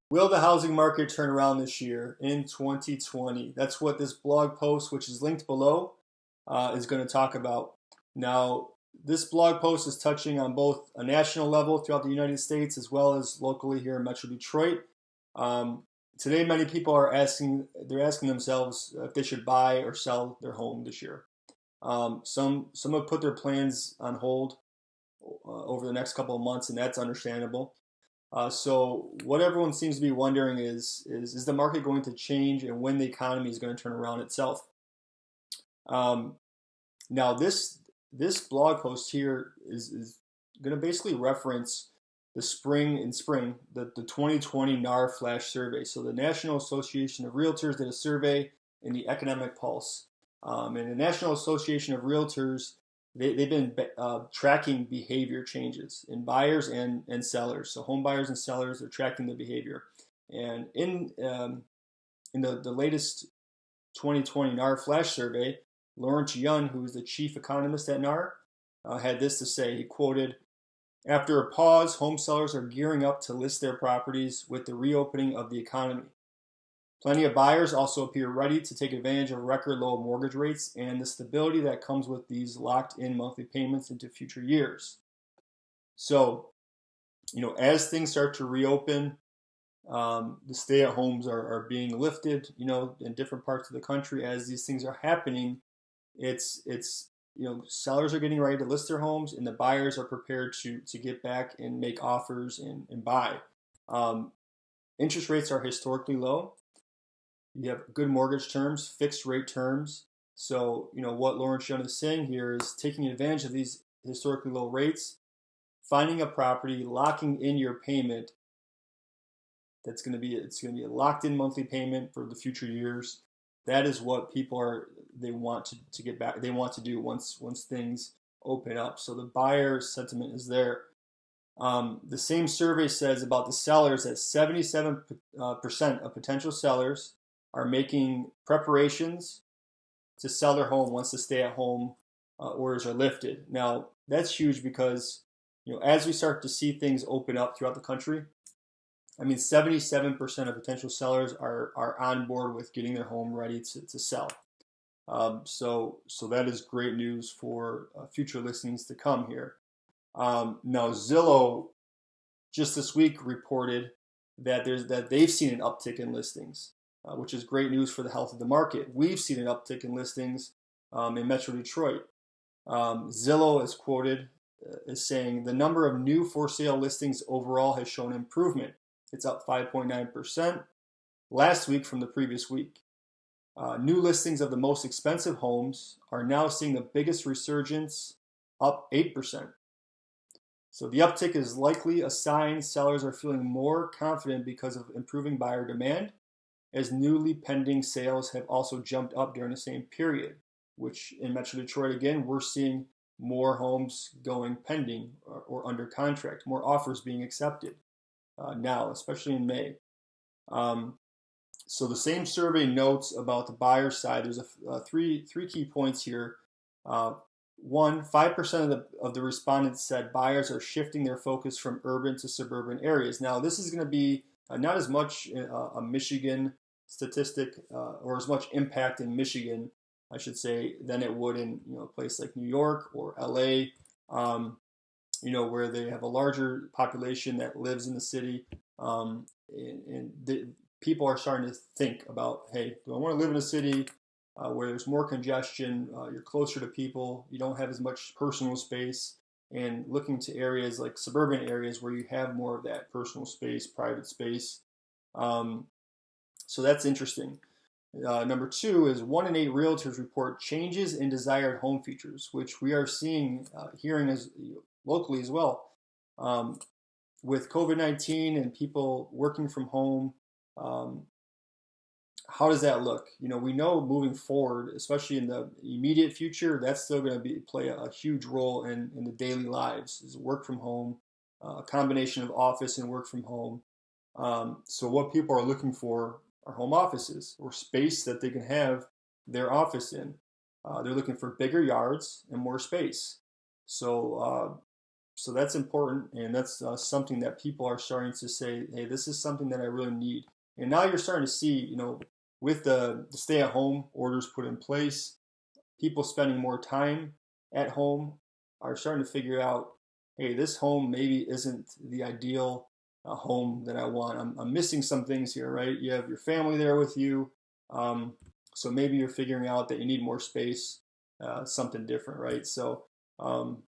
Will the housing market turn around this year in 2020? That's what this blog post, which is linked below, is going to talk about. Now, this blog post is touching on both a national level throughout the United States as well as locally here in Metro Detroit. Um, Today, many people are they're asking themselves if they should buy or sell their home this year. Some have put their plans on hold over the next couple of months, and that's understandable. So what everyone seems to be wondering is the market going to change and when the economy is going to turn around itself? Um, Now this blog post here is going to basically reference the 2020 NAR Flash survey. So the National Association of Realtors did a survey in the Economic Pulse. And the National Association of Realtors, they've been tracking behavior changes in buyers and sellers. So home buyers and sellers are tracking the behavior. And in the latest 2020 NAR Flash survey, Lawrence Yun, who is the chief economist at NAR, had this to say. He quoted, "After a pause, home sellers are gearing up to list their properties with the reopening of the economy. Plenty of buyers also appear ready to take advantage of record low mortgage rates and the stability that comes with these locked in monthly payments into future years." So, as things start to reopen, the stay at homes are being lifted, in different parts of the country. As these things are happening, it's sellers are getting ready to list their homes, and the buyers are prepared to get back and make offers and buy. Um, Interest rates are historically low. You have good mortgage terms, fixed rate terms. So what Lawrence Young is saying here is taking advantage of these historically low rates, finding a property, locking in your payment. It's going to be a locked in monthly payment for the future years. That is what they want to get back. They want to do once things open up. So the buyer sentiment is there. The same survey says about the sellers that 77% of potential sellers are making preparations to sell their home once the stay-at-home orders are lifted. Now that's huge because as we start to see things open up throughout the country, I mean, 77% of potential sellers are on board with getting their home ready to sell. So that is great news for future listings to come here. Now Zillow just this week reported that they've seen an uptick in listings, which is great news for the health of the market. We've seen an uptick in listings in Metro Detroit. Zillow is quoted as saying the number of new for sale listings overall has shown improvement. It's up 5.9% last week from the previous week. New listings of the most expensive homes are now seeing the biggest resurgence, up 8%. So the uptick is likely a sign sellers are feeling more confident because of improving buyer demand, as newly pending sales have also jumped up during the same period, which in Metro Detroit, again, we're seeing more homes going pending or under contract, more offers being accepted now, especially in May. So the same survey notes about the buyer side. There's three key points here. One, 5% of the respondents said buyers are shifting their focus from urban to suburban areas. Now, this is going to be not as much a Michigan statistic or as much impact in Michigan, I should say, than it would in a place like New York or LA, where they have a larger population that lives in the city. And people are starting to think about, hey, do I want to live in a city where there's more congestion, you're closer to people, you don't have as much personal space, and looking to areas like suburban areas where you have more of that personal space, private space. So that's interesting. Number two is 1 in 8 realtors report changes in desired home features, which we are seeing, hearing as locally as well. With COVID-19 and people working from home, how does that look? We know moving forward, especially in the immediate future, that's still going to play a huge role in the daily lives. Is work from home, a combination of office and work from home. So what people are looking for are home offices or space that they can have their office in. They're looking for bigger yards and more space. So so that's important, and that's something that people are starting to say, hey, this is something that I really need. And now you're starting to see, with the stay-at-home orders put in place, people spending more time at home are starting to figure out, hey, this home maybe isn't the ideal home that I want. I'm missing some things here, right? You have your family there with you. Um, so maybe you're figuring out that you need more space, something different, right? Um,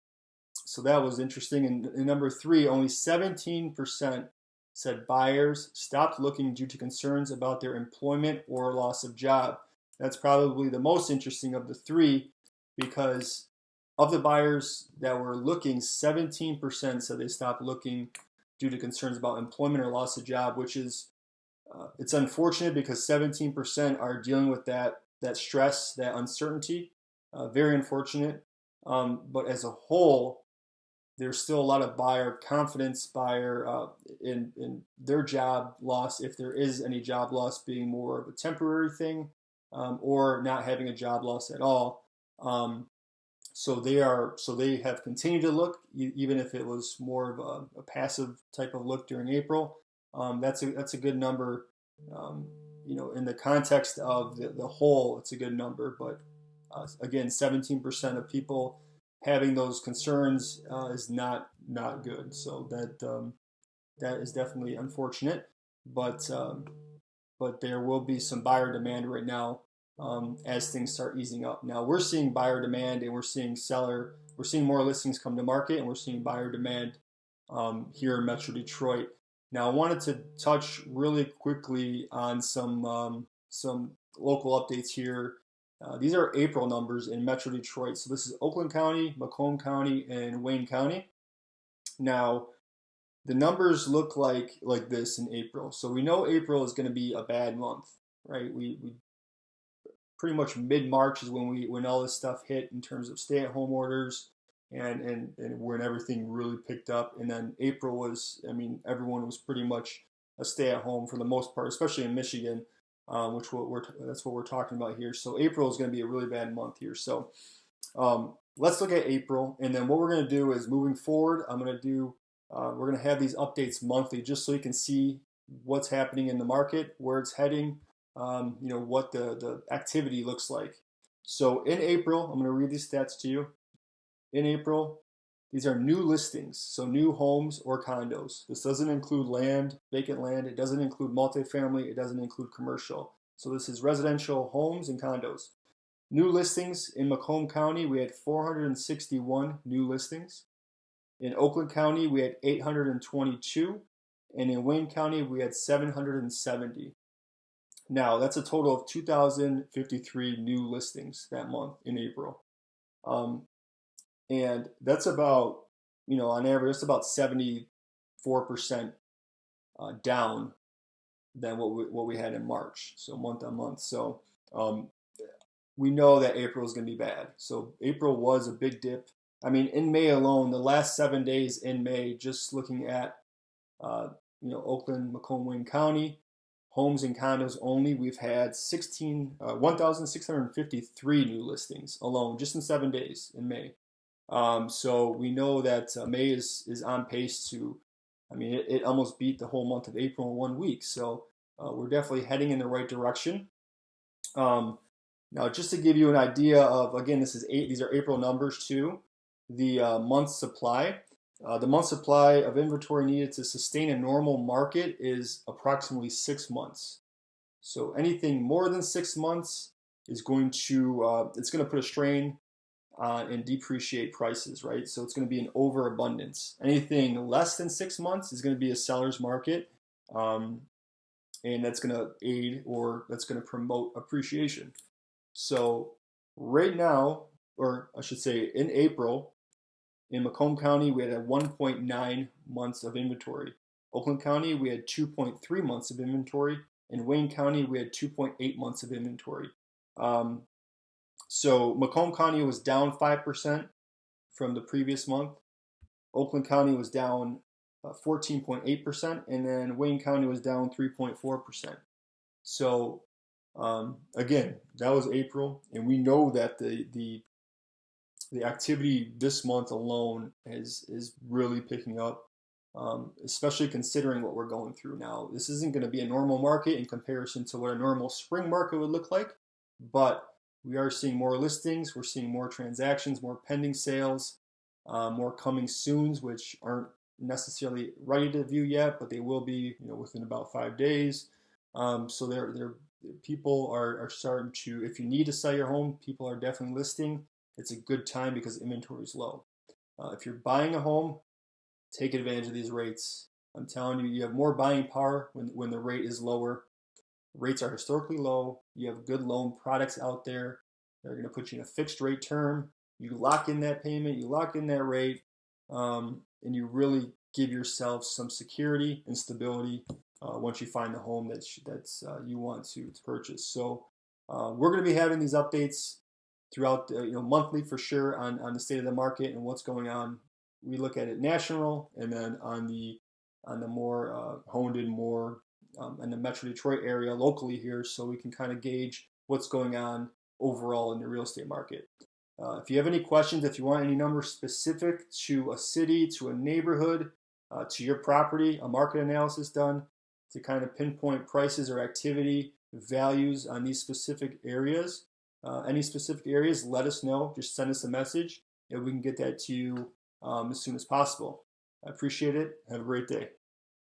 so that was interesting. And number three, only 17% said buyers stopped looking due to concerns about their employment or loss of job. That's probably the most interesting of the three, because of the buyers that were looking, 17% said they stopped looking due to concerns about employment or loss of job, which is it's unfortunate because 17% are dealing with that stress, that uncertainty. Very unfortunate. But as a whole, there's still a lot of buyer confidence, buyer in their job loss, if there is any job loss, being more of a temporary thing, or not having a job loss at all. So they have continued to look, even if it was more of a passive type of look during April. That's a good number. In the context of the whole, it's a good number. But again, 17% of people having those concerns is not good. So that is definitely unfortunate. But but there will be some buyer demand right now as things start easing up. Now we're seeing buyer demand, and we're seeing more listings come to market, and we're seeing buyer demand here in Metro Detroit. Now I wanted to touch really quickly on some local updates here. These are April numbers in Metro Detroit. So this is Oakland County, Macomb County, and Wayne County. Now the numbers look like this in April. So we know April is going to be a bad month, right? We pretty much mid-March is when all this stuff hit in terms of stay-at-home orders, and when everything really picked up. And then April was, I mean, everyone was pretty much a stay-at-home for the most part, especially in Michigan, that's what we're talking about here. So April is going to be a really bad month here. So let's look at April, and then what we're going to do is, moving forward, we're going to have these updates monthly, just so you can see what's happening in the market, where it's heading, what the activity looks like. So in April, I'm going to read these stats to you. In April, these are new listings, so new homes or condos. This doesn't include land, vacant land. It doesn't include multifamily. It doesn't include commercial. So this is residential homes and condos. New listings in Macomb County, we had 461 new listings. In Oakland County, we had 822. And in Wayne County, we had 770. Now, that's a total of 2,053 new listings that month in April. And that's about, on average, it's about 74% down than what we had in March, so month on month. So we know that April is going to be bad. So April was a big dip. I mean, in May alone, the last 7 days in May, just looking at Oakland, Macomb, Wayne County, homes and condos only, we've had 1,653 new listings alone, just in 7 days in May. So we know that May is on pace to, I mean, it almost beat the whole month of April in 1 week. So we're definitely heading in the right direction. Now, just to give you an idea of, again, these are April numbers too, the month supply. The month supply of inventory needed to sustain a normal market is approximately 6 months. So anything more than 6 months is going to put a strain and depreciate prices, right? So it's going to be an overabundance. Anything less than 6 months is going to be a seller's market, and that's going to aid, or that's going to promote appreciation. So right now, or I should say in April, in Macomb County, we had 1.9 months of inventory. Oakland County, we had 2.3 months of inventory. In Wayne County, we had 2.8 months of inventory. So Macomb County was down 5% from the previous month. Oakland County was down 14.8%, and then Wayne County was down 3.4%. So again, that was April, and we know that the the activity this month alone is really picking up, especially considering what we're going through now. This isn't going to be a normal market in comparison to what a normal spring market would look like, but we are seeing more listings, we're seeing more transactions, more pending sales, more coming soons, which aren't necessarily ready to view yet, but they will be, within about 5 days. So people are starting to, if you need to sell your home, people are definitely listing. It's a good time because inventory is low. If you're buying a home, take advantage of these rates. I'm telling you, you have more buying power when the rate is lower. Rates are historically low. You have good loan products out there. They're going to put you in a fixed rate term. You lock in that payment, you lock in that rate, and you really give yourself some security and stability once you find the home that's you want to purchase. So we're going to be having these updates throughout, monthly for sure on the state of the market and what's going on. We look at it national, and then on the more honed in more in the Metro Detroit area locally here, so we can kind of gauge what's going on overall in the real estate market. If you have any questions, if you want any numbers specific to a city, to a neighborhood, to your property, a market analysis done to kind of pinpoint prices or activity values on these specific areas, any specific areas, let us know. Just send us a message and we can get that to you as soon as possible. I appreciate it. Have a great day.